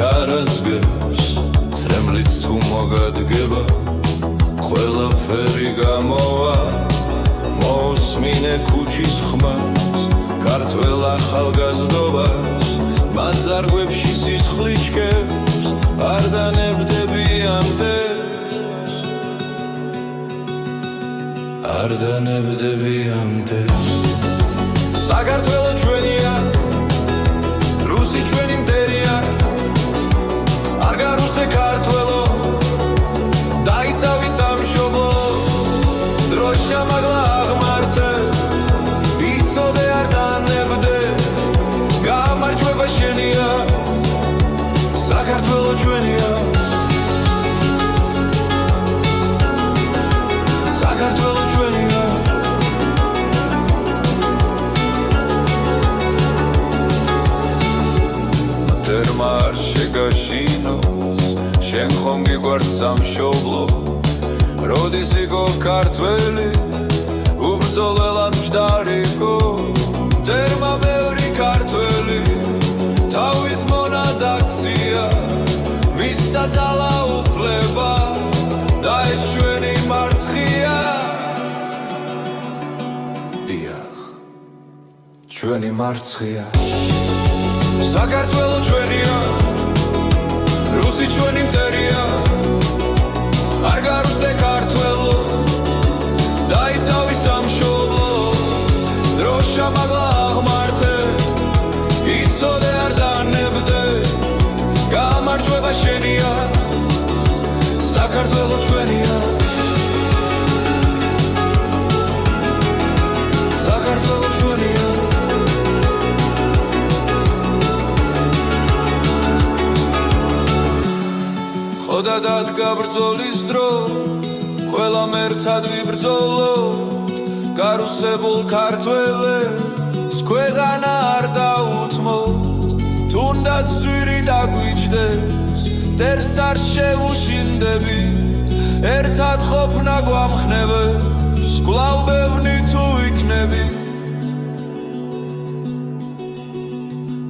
ჩარაზგებს წრემლიც თუ მოგადგება ყველაფერი გამოვა მოსმინე ქუჩის ხმას ქართველ ახალგაზრდობას მანძარგვებში სისხლიჩკებს არ დანებდები ამდენს საქართველო ჩვენია რუსი ჩვენი მტერია არ გარუსტე ქართველო დაიცავი სამშობლო დროშა მაგლა აღმართე იცოდე არ დანებდე გამარჯვება შენია საქართველო ჩვენია საქართველო ჩვენია მტერმა არ შეგაშინოს შენ ხომ გიგვარს სამშობლო როდის იყო ქართველი უბრძოლელად მჯდარიყო მტერმა ბევრი ქართველი თავის მონადაქცია მისცა ძალა უფლება და ეს ჩვენი მარცხია დიახ ჩვენი მარცხია საქართველო ჩვენია რუსი ჩვენი მტერია არ გარუსტე ქართველო დაიცავი სამშობლო დროშა მაგლა აღმართე იცოდე არ დანებდე გამარჯვება შენია საქართველო ჩვენია საქართველო ჩვენია ხოდა დადგა ბრძოლის დრო ყველამ ერთად ვიბრძოლოთ გარუსებულ ქართველებს ქვეყანა არ დაუთმოთ თუნდაც ზვირი დაგვიჯდეს მტერს არ შევუშინდებით ერთად ყოფნა გვამხნევებს კვლავ ბევრი თუ იქნები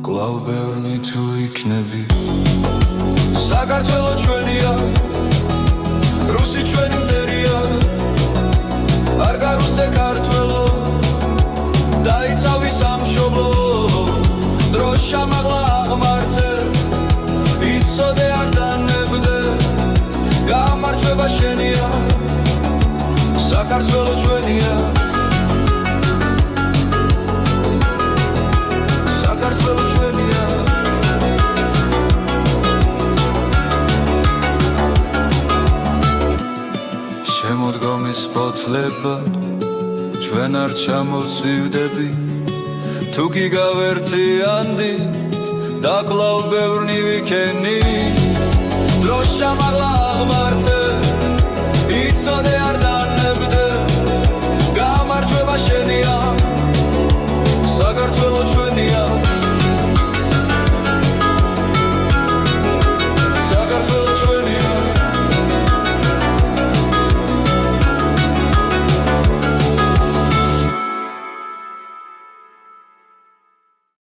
კვლავ ბევრი თუ იქნები საქართველო ჩვენია რუსი ჩვენი მტერია არ გარუსტე ქართველო დაიცავი სამშობლო დროშა მაგლა აღმართე იცოდე არ დანებდე გამარჯვება შენია საქართველო ჩვენია საქართველო ჩვენია შემოდგომის ფოთლება ჩვენ არ ჩამოსივდები თუ გიგავერთიანდით და კვლავ ბევრი ვიქენი დროშა მაგლა აღმართე იცოდე